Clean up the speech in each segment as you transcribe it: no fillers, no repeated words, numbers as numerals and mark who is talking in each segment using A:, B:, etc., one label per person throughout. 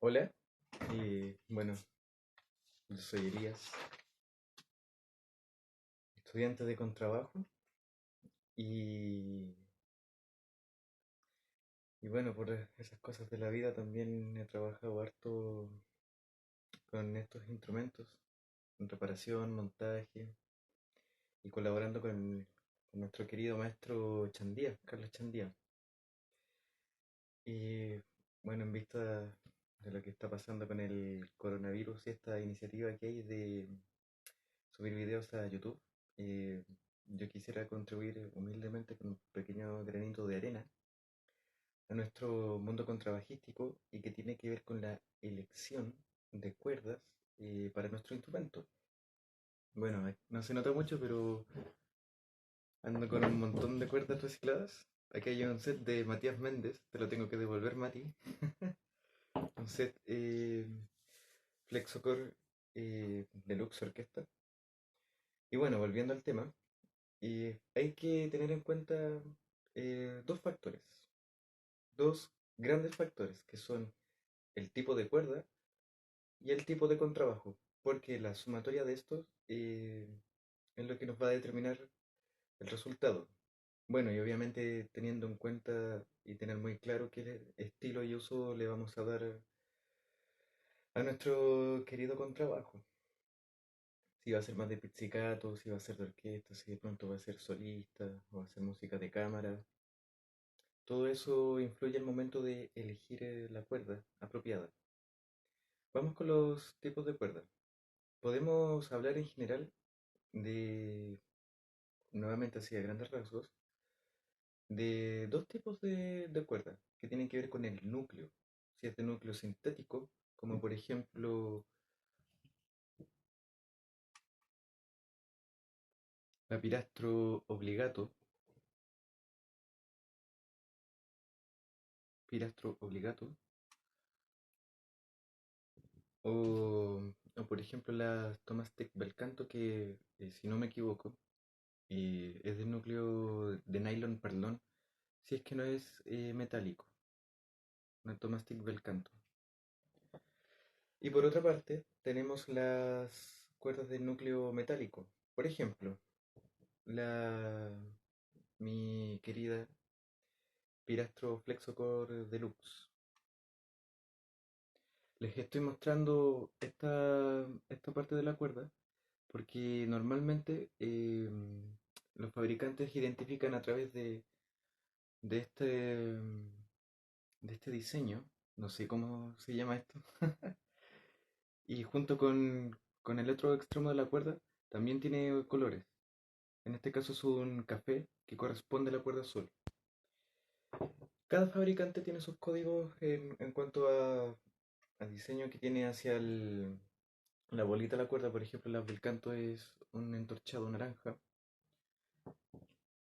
A: Hola, bueno, yo soy Elías, estudiante de contrabajo y, y bueno, por esas cosas de la vida también he trabajado harto con estos instrumentos, en reparación, montaje y colaborando con nuestro querido maestro Chandía, Carlos Chandía. Y bueno, en vista de lo que está pasando con el coronavirus y esta iniciativa que hay de subir videos a YouTube, eh, yo quisiera contribuir humildemente con un pequeño granito de arena a nuestro mundo contrabajístico y que tiene que ver con la elección de cuerdas para nuestro instrumento. Bueno, no se nota mucho, pero ando con un montón de cuerdas recicladas. Aquí hay un set de Matías Méndez, te lo tengo que devolver, Mati. Un set Flexocore Deluxe Orquesta. Y bueno, volviendo al tema, hay que tener en cuenta dos factores, dos grandes factores, que son el tipo de cuerda y el tipo de contrabajo, porque la sumatoria de estos es lo que nos va a determinar el resultado. Bueno, y obviamente teniendo en cuenta y tener muy claro qué estilo y uso le vamos a dar a nuestro querido contrabajo. Si va a ser más de pizzicato, si va a ser de orquesta, si de pronto va a ser solista, o va a ser música de cámara. Todo eso influye al momento de elegir la cuerda apropiada. Vamos con los tipos de cuerda. Podemos hablar en general de, nuevamente así a grandes rasgos, de dos tipos de cuerda que tienen que ver con el núcleo. Si es de núcleo sintético, como por ejemplo la Pirastro Obligato, Pirastro Obligato, o, o por ejemplo la Thomas Tech Belcanto, que si no me equivoco, es de núcleo de nylon perlón, si es que no es metálico, una Thomas Tech Belcanto. Y por otra parte, tenemos las cuerdas de núcleo metálico. Por ejemplo, la mi querida Pirastro Flexocore Deluxe. Les estoy mostrando esta parte de la cuerda porque normalmente los fabricantes identifican a través de de este diseño, no sé cómo se llama esto, y junto con el otro extremo de la cuerda también tiene colores. En este caso es un café que corresponde a la cuerda azul. Cada fabricante tiene sus códigos en cuanto al diseño que tiene hacia la bolita de la cuerda. Por ejemplo, la del canto es un entorchado naranja.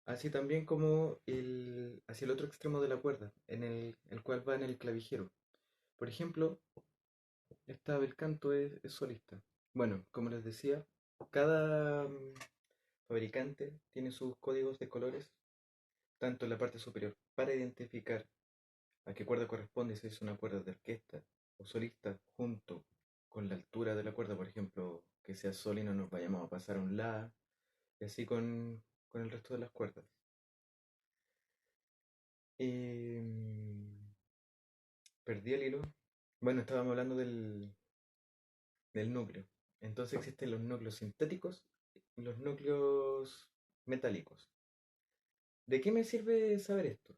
A: Así también como hacia el otro extremo de la cuerda, el cual va en el clavijero. Por ejemplo, esta del canto es solista. Bueno, como les decía, cada fabricante tiene sus códigos de colores, tanto en la parte superior, para identificar a qué cuerda corresponde, si es una cuerda de orquesta o solista, junto con la altura de la cuerda, por ejemplo, que sea sol y no nos vayamos a pasar a un la, y así con el resto de las cuerdas. Em, Perdí el hilo. Bueno, estábamos hablando del núcleo. Entonces existen los núcleos sintéticos y los núcleos metálicos. ¿De qué me sirve saber esto?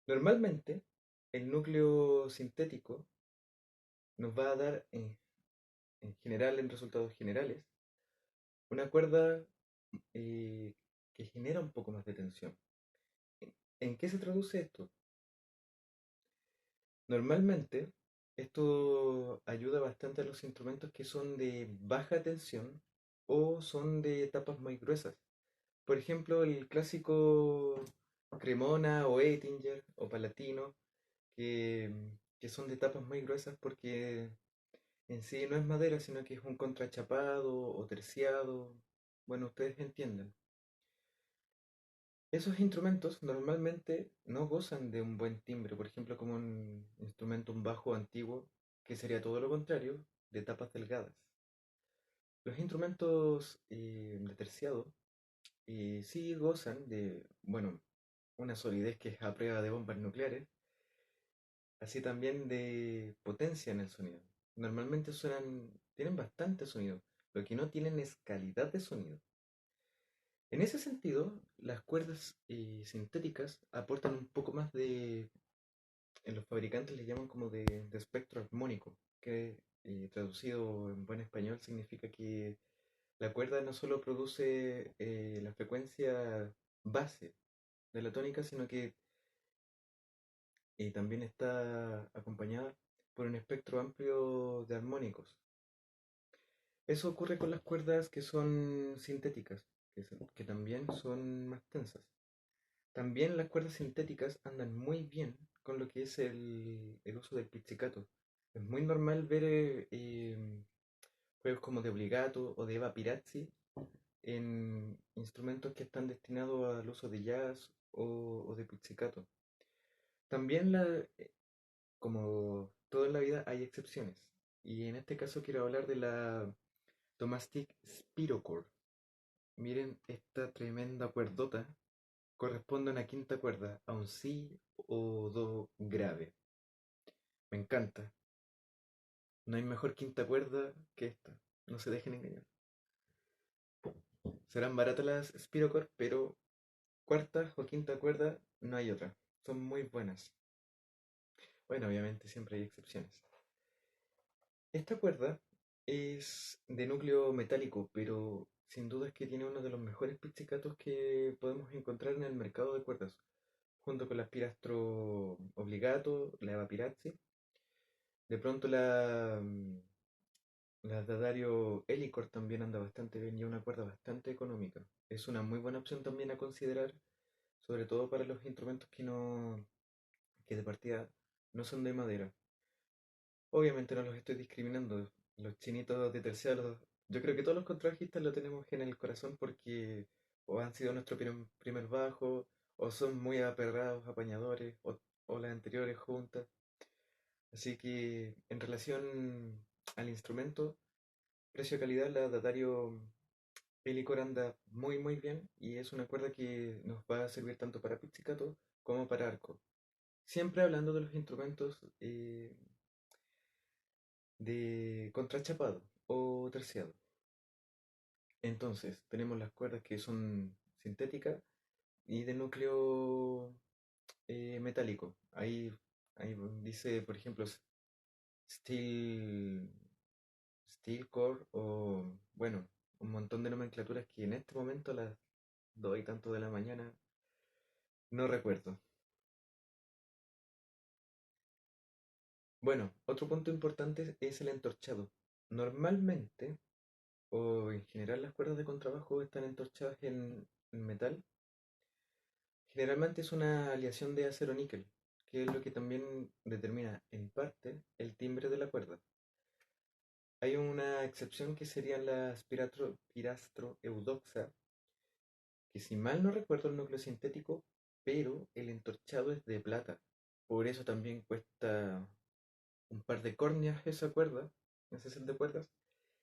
A: Normalmente, el núcleo sintético nos va a dar, en general, en resultados generales, una cuerda que genera un poco más de tensión. ¿En qué se traduce esto? Normalmente, esto ayuda bastante a los instrumentos que son de baja tensión o son de tapas muy gruesas. Por ejemplo, el clásico Cremona o Ettinger o Palatino, que, que son de tapas muy gruesas porque en sí no es madera, sino que es un contrachapado o terciado. Bueno, ustedes entienden. Esos instrumentos normalmente no gozan de un buen timbre, por ejemplo, como un instrumento, un bajo antiguo, que sería todo lo contrario, de tapas delgadas. Los instrumentos de terciado sí gozan de, bueno, una solidez que es a prueba de bombas nucleares, así también de potencia en el sonido. Normalmente suenan, tienen bastante sonido, lo que no tienen es calidad de sonido. En ese sentido, las cuerdas sintéticas aportan un poco más de, en los fabricantes les llaman como de espectro armónico, que traducido en buen español significa que la cuerda no solo produce la frecuencia base de la tónica, sino que también está acompañada por un espectro amplio de armónicos. Eso ocurre con las cuerdas que son sintéticas, que también son más tensas. También las cuerdas sintéticas andan muy bien con lo que es el uso del pizzicato. Es muy normal ver juegos como de Obligato o de Eva Pirazzi en instrumentos que están destinados al uso de jazz o de pizzicato. También, como todo en la vida, hay excepciones. Y en este caso quiero hablar de la Thomastic Spirochord. Miren esta tremenda cuerdota. Corresponde a una quinta cuerda, a un si o do grave. Me encanta. No hay mejor quinta cuerda que esta. No se dejen engañar. Serán baratas las Spirochord, pero cuarta o quinta cuerda no hay otra. Son muy buenas. Bueno, obviamente siempre hay excepciones. Esta cuerda es de núcleo metálico, pero sin duda es que tiene uno de los mejores pizzicatos que podemos encontrar en el mercado de cuerdas, junto con la Spirastro Obligato, la Eva Pirazzi. De pronto la Dadario Helicord también anda bastante bien y es una cuerda bastante económica. Es una muy buena opción también a considerar, sobre todo para los instrumentos que de partida no son de madera. Obviamente no los estoy discriminando. Los chinitos de terciario, yo creo que todos los contrabajistas lo tenemos en el corazón porque o han sido nuestro primer bajo, o son muy aperrados, apañadores, o las anteriores juntas. Así que en relación al instrumento, precio-calidad, la Datario Helicor anda muy muy bien y es una cuerda que nos va a servir tanto para pizzicato como para arco. Siempre hablando de los instrumentos de contrachapado o terciado. Entonces, tenemos las cuerdas que son sintéticas y de núcleo metálico. Ahí dice, por ejemplo, steel, steel core o, bueno, un montón de nomenclaturas que en este momento a las 2 y tanto de la mañana no recuerdo. Bueno, otro punto importante es el entorchado. Normalmente, o en general las cuerdas de contrabajo están entorchadas en metal. Generalmente es una aleación de acero-níquel, que es lo que también determina en parte el timbre de la cuerda. Hay una excepción que serían las pirastro eudoxa, que si mal no recuerdo el núcleo sintético, pero el entorchado es de plata. Por eso también cuesta un par de córneas esa cuerda, ese set de cuerdas,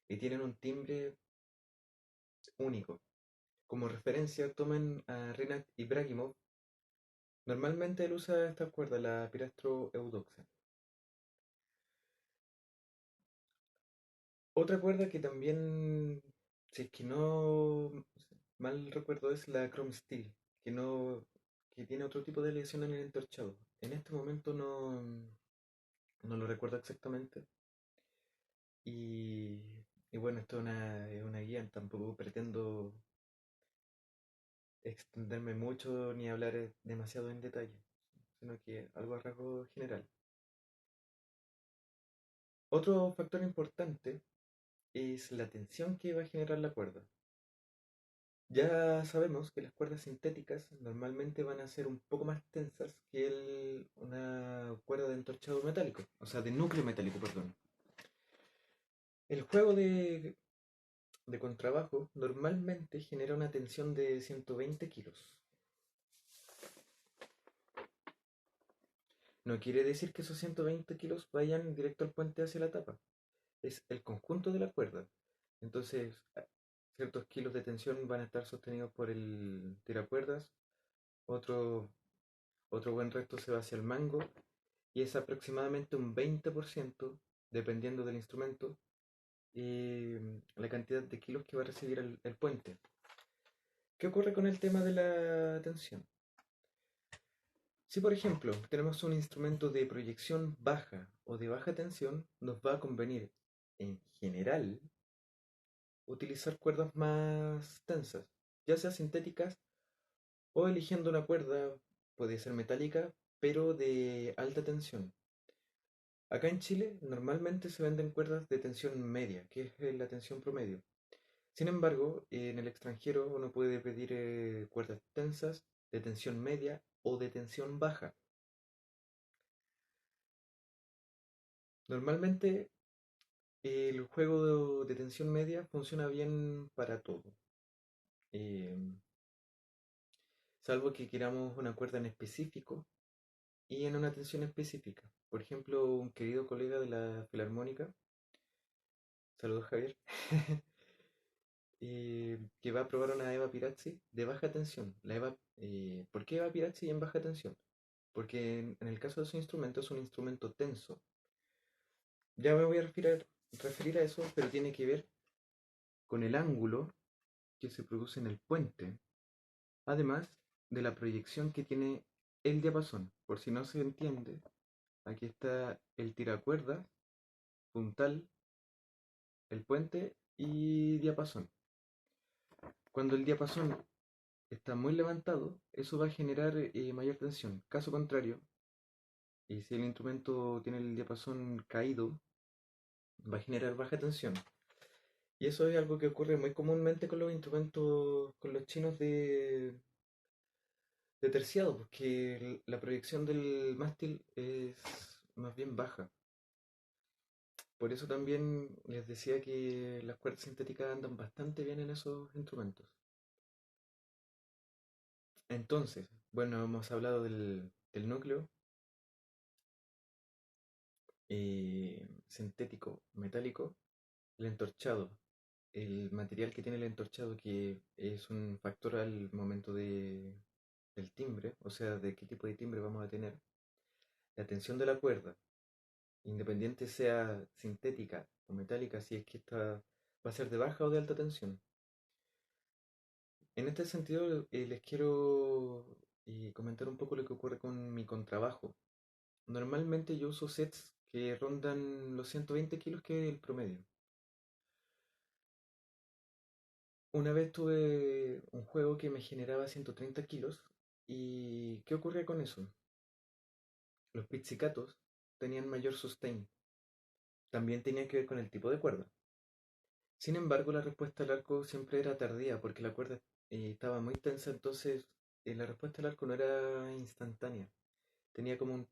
A: y tienen un timbre único. Como referencia tomen a Rinat Ibragimov. Normalmente él usa esta cuerda, la pirastro eudoxa. Otra cuerda que también, si es que no mal recuerdo, es la Chrome Steel, que no, que tiene otro tipo de aleación en el entorchado. En este momento no lo recuerdo exactamente. Y, y bueno, esto es una guía, tampoco pretendo extenderme mucho ni hablar demasiado en detalle, sino que algo a rasgo general. Otro factor importante es la tensión que va a generar la cuerda. Ya sabemos que las cuerdas sintéticas normalmente van a ser un poco más tensas que una cuerda de entorchado metálico, o sea, de núcleo metálico, perdón. El juego de contrabajo normalmente genera una tensión de 120 kilos. no quiere decir que esos 120 kilos vayan directo al puente hacia la tapa. Es el conjunto de la cuerda. Entonces, ciertos kilos de tensión van a estar sostenidos por el tiracuerdas, otro, otro buen resto se va hacia el mango y es aproximadamente un 20%, dependiendo del instrumento, la cantidad de kilos que va a recibir el puente. ¿Qué ocurre con el tema de la tensión? Si por ejemplo tenemos un instrumento de proyección baja o de baja tensión, nos va a convenir en general utilizar cuerdas más tensas, ya sea sintéticas o eligiendo una cuerda, puede ser metálica, pero de alta tensión. Acá en Chile normalmente se venden cuerdas de tensión media, que es la tensión promedio. Sin embargo, en el extranjero uno puede pedir cuerdas tensas de tensión media o de tensión baja. Normalmente el juego de tensión media funciona bien para todo, eh, salvo que queramos una cuerda en específico y en una tensión específica. Por ejemplo, un querido colega de la Filarmónica, saludos Javier, que va a probar una Eva Pirazzi de baja tensión. ¿Por qué Eva Pirazzi en baja tensión? Porque en el caso de su instrumento es un instrumento tenso. Ya me voy a referir a eso, pero tiene que ver con el ángulo que se produce en el puente, además de la proyección que tiene el diapasón. Por si no se entiende, aquí está el tiracuerdas, puntal, el puente y diapasón. Cuando el diapasón está muy levantado, eso va a generar mayor tensión. Caso contrario, y si el instrumento tiene el diapasón caído, va a generar baja tensión. Y eso es algo que ocurre muy comúnmente con los instrumentos, con los chinos de terciado, porque la proyección del mástil es más bien baja. Por eso también les decía que las cuerdas sintéticas andan bastante bien en esos instrumentos. Entonces, bueno, hemos hablado del núcleo sintético metálico, el entorchado, el material que tiene el entorchado que es un factor al momento del timbre, o sea, de qué tipo de timbre vamos a tener, la tensión de la cuerda, independiente sea sintética o metálica, si es que esta va a ser de baja o de alta tensión. En este sentido, les quiero comentar un poco lo que ocurre con mi contrabajo. Normalmente yo uso sets que rondan los 120 kilos, que es el promedio. Una vez tuve un juego que me generaba 130 kilos y ¿qué ocurría con eso? Los pizzicatos tenían mayor sustain. También tenía que ver con el tipo de cuerda. Sin embargo, la respuesta al arco siempre era tardía porque la cuerda estaba muy tensa, entonces la respuesta al arco no era instantánea. Tenía como un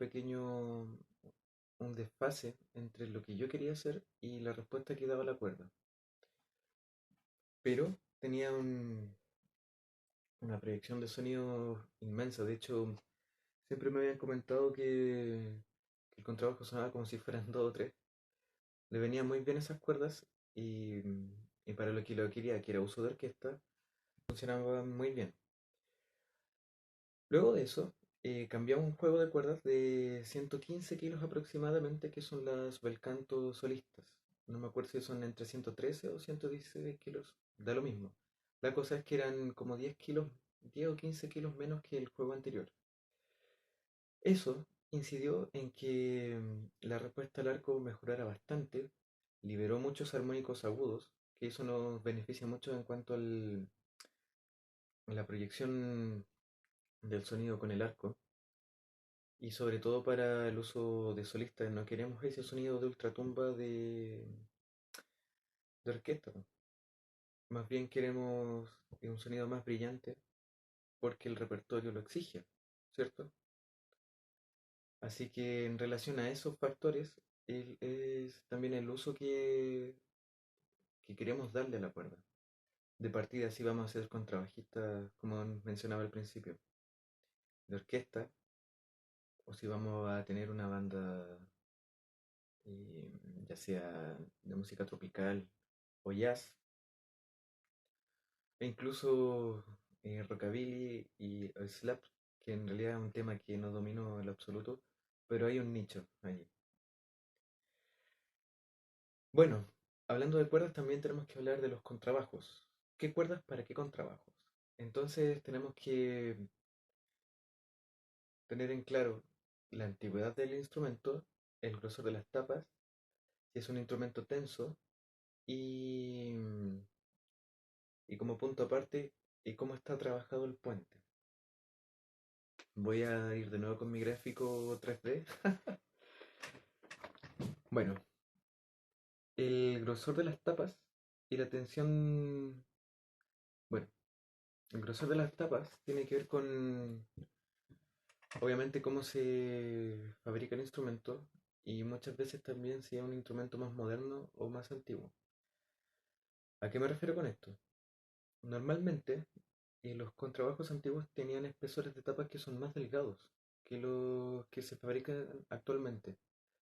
A: desfase entre lo que yo quería hacer y la respuesta que daba la cuerda. Pero tenía una proyección de sonido inmensa. De hecho, siempre me habían comentado que el contrabajo sonaba como si fueran dos o tres. Le venían muy bien esas cuerdas y para lo que lo quería, que era uso de orquesta, funcionaba muy bien. Luego de eso, cambiamos un juego de cuerdas de 115 kilos aproximadamente, que son las Belcanto solistas. No me acuerdo si son entre 113 o 116 kilos, da lo mismo. La cosa es que eran como 10 kilos, 10 o 15 kilos menos que el juego anterior. Eso incidió en que la respuesta al arco mejorara bastante, liberó muchos armónicos agudos, que eso nos beneficia mucho en cuanto a la proyección del sonido con el arco, y sobre todo para el uso de solistas. No queremos ese sonido de ultratumba de orquesta, po. Más bien queremos un sonido más brillante porque el repertorio lo exige, ¿cierto? Así que en relación a esos factores, es también el uso que queremos darle a la cuerda. De partida, si vamos a ser contrabajistas, como mencionaba al principio, de orquesta, o si vamos a tener una banda, ya sea de música tropical o jazz, e incluso rockabilly y slap, que en realidad es un tema que no domino en lo absoluto, pero hay un nicho allí. Bueno, hablando de cuerdas también tenemos que hablar de los contrabajos. ¿Qué cuerdas para qué contrabajos? Entonces tenemos que tener en claro la antigüedad del instrumento, el grosor de las tapas, si es un instrumento tenso y, y como punto aparte, y cómo está trabajado el puente. Voy a ir de nuevo con mi gráfico 3D. Bueno, el grosor de las tapas y la tensión, bueno, el grosor de las tapas tiene que ver con, obviamente, cómo se fabrica el instrumento y muchas veces también si es un instrumento más moderno o más antiguo. ¿A qué me refiero con esto? Normalmente, los contrabajos antiguos tenían espesores de tapas que son más delgados que los que se fabrican actualmente.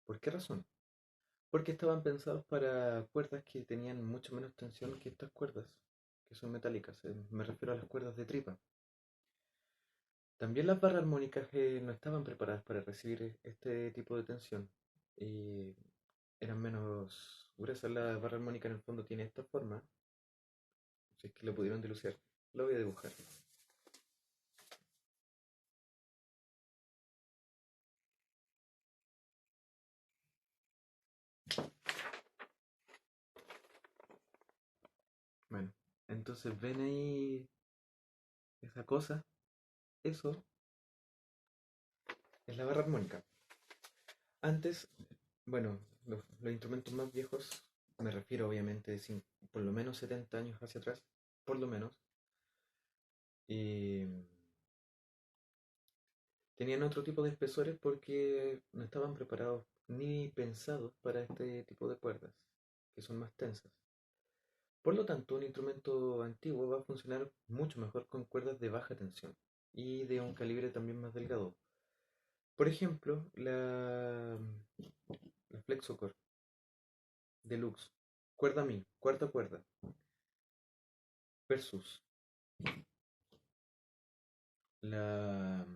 A: ¿Por qué razón? Porque estaban pensados para cuerdas que tenían mucho menos tensión que estas cuerdas, que son metálicas. Me refiero a las cuerdas de tripa. También las barras armónicas no estaban preparadas para recibir este tipo de tensión. Y eran menos gruesas. La barra armónica en el fondo tiene esta forma, si es que lo pudieron dilucidar. Lo voy a dibujar. Bueno, entonces ven ahí esa cosa. Eso es la barra armónica. Antes, bueno, los instrumentos más viejos, me refiero obviamente por lo menos 70 años hacia atrás, por lo menos, y tenían otro tipo de espesores porque no estaban preparados ni pensados para este tipo de cuerdas, que son más tensas. Por lo tanto, un instrumento antiguo va a funcionar mucho mejor con cuerdas de baja tensión y de un calibre también más delgado. Por ejemplo, la Flexocore Deluxe, cuerda 1000, cuarta cuerda, versus la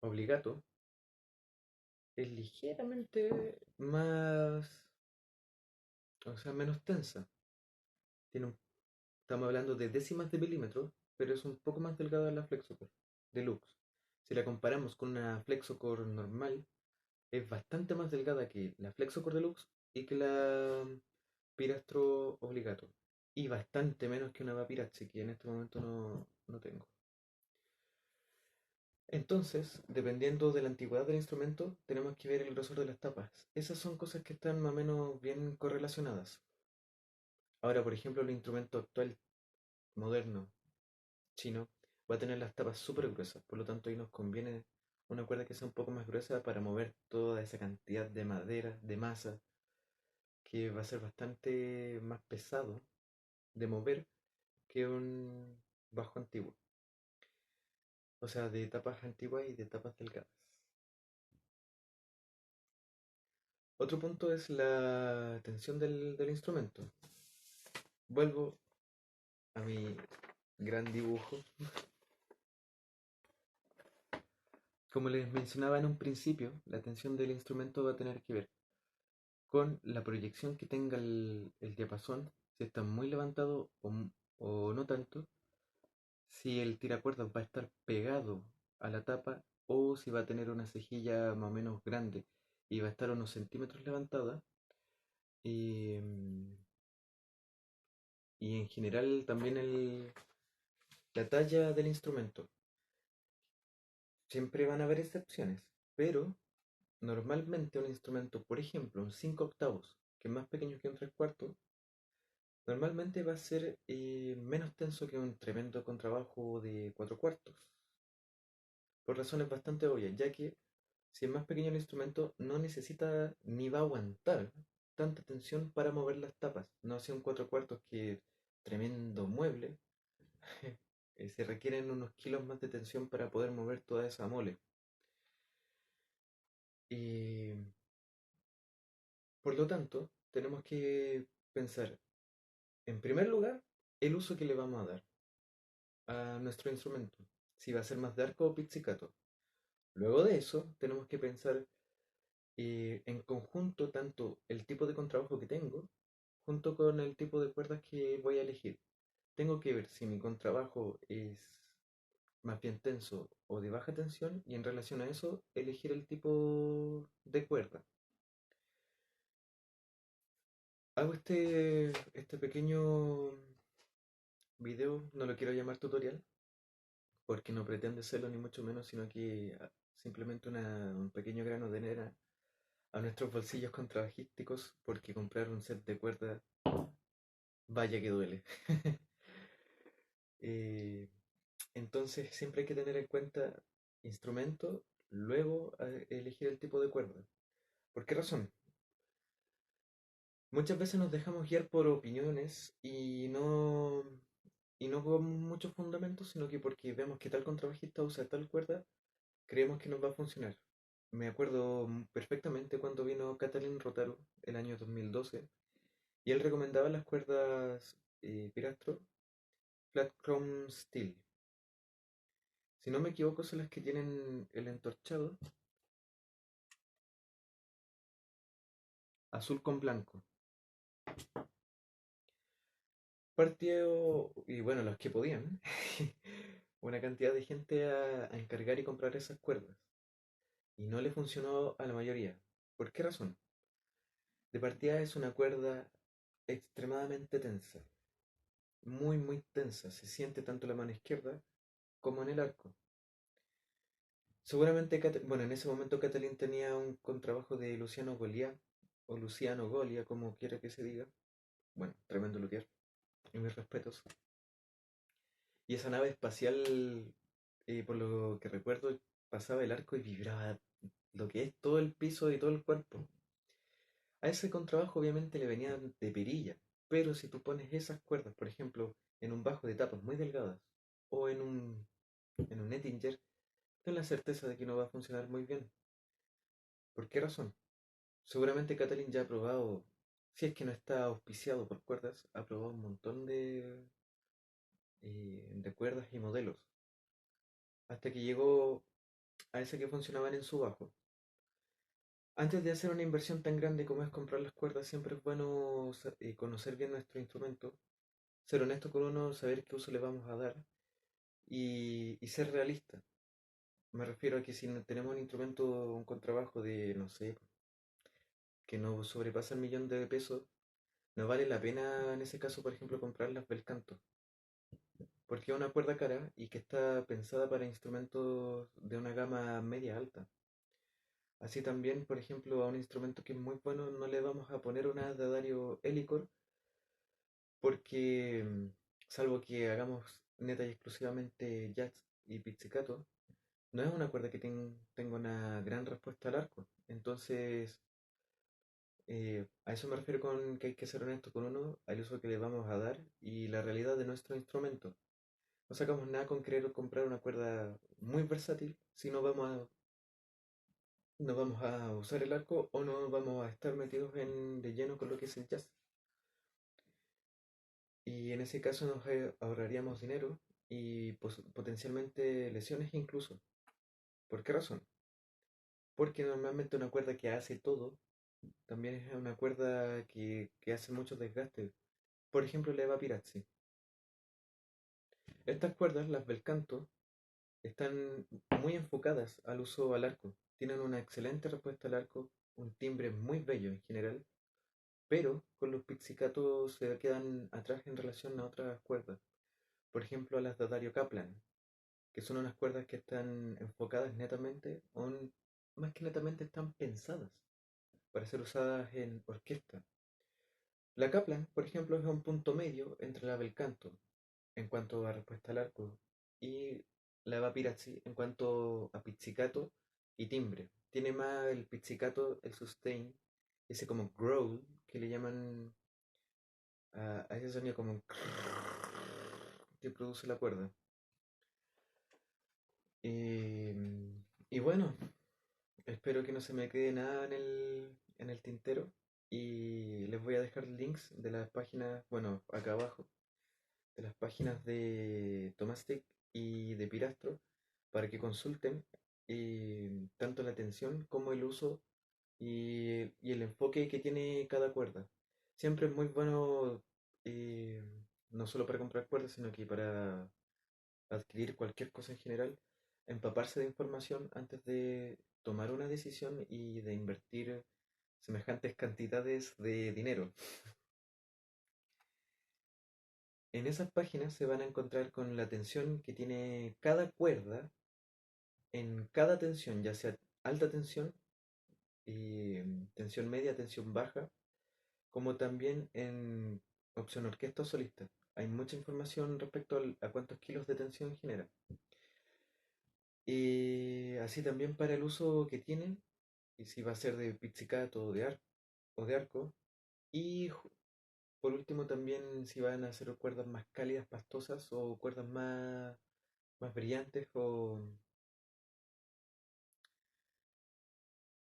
A: Obligato, es ligeramente más, o sea, menos tensa. Tiene estamos hablando de décimas de milímetro, pero es un poco más delgada la Flexocore Deluxe. Si la comparamos con una Flexocore normal, es bastante más delgada que la Flexocore Deluxe y que la Pirastro Obligato. Y bastante menos que una Vapirazzi, que en este momento no tengo. Entonces, dependiendo de la antigüedad del instrumento, tenemos que ver el grosor de las tapas. Esas son cosas que están más o menos bien correlacionadas. Ahora, por ejemplo, el instrumento actual, moderno, chino, va a tener las tapas súper gruesas. Por lo tanto, ahí nos conviene una cuerda que sea un poco más gruesa para mover toda esa cantidad de madera, de masa, que va a ser bastante más pesado de mover que un bajo antiguo. O sea, de tapas antiguas y de tapas delgadas. Otro punto es la tensión del instrumento. Vuelvo a mi gran dibujo. Como les mencionaba en un principio, la tensión del instrumento va a tener que ver con la proyección que tenga el diapasón, si está muy levantado o no tanto, si el tiracuerdas va a estar pegado a la tapa o si va a tener una cejilla más o menos grande y va a estar unos centímetros levantada. Y, y en general también la talla del instrumento. Siempre van a haber excepciones, pero normalmente un instrumento, por ejemplo, un 5 octavos, que es más pequeño que un 3 cuartos, normalmente va a ser menos tenso que un tremendo contrabajo de 4 cuartos, por razones bastante obvias, ya que si es más pequeño el instrumento, no necesita ni va a aguantar tanta tensión para mover las tapas. No hace un 4 cuartos que tremendo mueble, se requieren unos kilos más de tensión para poder mover toda esa mole. Y por lo tanto, tenemos que pensar, en primer lugar, el uso que le vamos a dar a nuestro instrumento, si va a ser más de arco o pizzicato. Luego de eso, tenemos que pensar en conjunto tanto el tipo de contrabajo que tengo, junto con el tipo de cuerdas que voy a elegir. Tengo que ver si mi contrabajo es más bien tenso o de baja tensión y en relación a eso elegir el tipo de cuerda. Hago este pequeño video, no lo quiero llamar tutorial, porque no pretende serlo ni mucho menos, sino que simplemente un pequeño grano de arena a nuestros bolsillos contrabajísticos, porque comprar un set de cuerda, vaya que duele. Eh, entonces siempre hay que tener en cuenta instrumento, luego elegir el tipo de cuerda. ¿Por qué razón? Muchas veces nos dejamos guiar por opiniones y no con muchos fundamentos, sino que porque vemos que tal contrabajista usa tal cuerda, creemos que nos va a funcionar. Me acuerdo perfectamente cuando vino Catalin Rotaro el año 2012 y él recomendaba las cuerdas Pirastro Flat Chrome Steel. Si no me equivoco, son las que tienen el entorchado azul con blanco. Partió, y bueno, los que podían, una cantidad de gente a encargar y comprar esas cuerdas. Y no le funcionó a la mayoría. ¿Por qué razón? De partida es una cuerda extremadamente tensa, muy tensa. Se siente tanto en la mano izquierda como en el arco. Seguramente, bueno, en ese momento Catalin tenía un contrabajo de Luciano Golia, o Luciano Golia, como quiera que se diga. Bueno, tremendo luthier, y mis respetos. Y esa nave espacial, por lo que recuerdo, pasaba el arco y vibraba lo que es todo el piso y todo el cuerpo. A ese contrabajo obviamente le venían de perilla, pero si tú pones esas cuerdas, por ejemplo, en un bajo de tapas muy delgadas o en un Ettinger, ten la certeza de que no va a funcionar muy bien. ¿Por qué razón? Seguramente Catalin ya ha probado, si es que no está auspiciado por cuerdas, ha probado un montón de cuerdas y modelos, hasta que llegó a ese que funcionaban en su bajo. Antes de hacer una inversión tan grande como es comprar las cuerdas, siempre es bueno conocer bien nuestro instrumento, ser honesto con uno, saber qué uso le vamos a dar y ser realista. Me refiero a que si tenemos un instrumento, un contrabajo de, no sé, que no sobrepasa el millón de pesos, no vale la pena en ese caso, por ejemplo, comprar las bel canto, porque es una cuerda cara y que está pensada para instrumentos de una gama media alta. Así también, por ejemplo, a un instrumento que es muy bueno no le vamos a poner una de Dario Helicor porque, salvo que hagamos neta y exclusivamente jazz y pizzicato, no es una cuerda que tenga una gran respuesta al arco. Entonces, a eso me refiero con que hay que ser honesto con uno, al uso que le vamos a dar y la realidad de nuestro instrumento. No sacamos nada con querer comprar una cuerda muy versátil si no vamos a usar el arco o no vamos a estar metidos de lleno con lo que es el jazz. Y en ese caso nos ahorraríamos dinero y potencialmente lesiones incluso. ¿Por qué razón? Porque normalmente una cuerda que hace todo también es una cuerda que hace mucho desgaste. Por ejemplo, la Eva Pirazzi. Estas cuerdas, las bel canto, están muy enfocadas al uso al arco. Tienen una excelente respuesta al arco, un timbre muy bello en general, pero con los pizzicatos se quedan atrás en relación a otras cuerdas. Por ejemplo, a las de Dario Kaplan, que son unas cuerdas que están enfocadas netamente, más que netamente están pensadas para ser usadas en orquesta. La Kaplan, por ejemplo, es un punto medio entre la bel canto en cuanto a respuesta al arco y la Vapirazzi en cuanto a pizzicato y timbre. Tiene más el pizzicato, el sustain, ese como growl que le llaman a ese sonido como que produce la cuerda. Y, y bueno, espero que no se me quede nada en el tintero. Y les voy a dejar links de las páginas, bueno, acá abajo, de las páginas de Tomastic y de Pirastro para que consulten tanto la atención como el uso y el enfoque que tiene cada cuerda. Siempre es muy bueno, eh, no solo para comprar cuerdas, sino que para adquirir cualquier cosa en general, empaparse de información antes de tomar una decisión y de invertir semejantes cantidades de dinero. En esas páginas se van a encontrar con la tensión que tiene cada cuerda en cada tensión, ya sea alta tensión, tensión media, tensión baja, como también en opción orquesta o solista. Hay mucha información respecto a cuántos kilos de tensión genera. Y así también para el uso que tienen, y si va a ser de pizzicato o de arco. Y por último también si van a ser cuerdas más cálidas, pastosas o cuerdas más brillantes o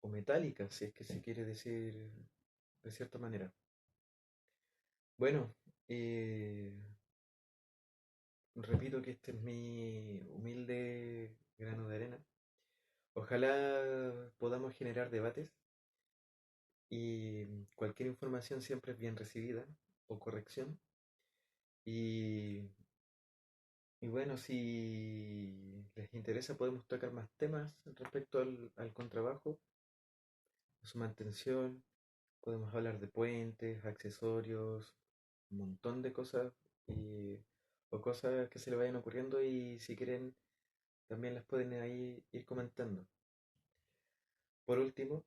A: metálicas, si es que se quiere decir de cierta manera. Bueno, eh, repito que este es mi humilde grano de arena. Ojalá podamos generar debates y cualquier información siempre es bien recibida o corrección. Y, y bueno, si les interesa podemos tocar más temas respecto al contrabajo, a su mantención. Podemos hablar de puentes, accesorios, un montón de cosas o cosas que se le vayan ocurriendo y si quieren también las pueden ahí ir comentando. Por último,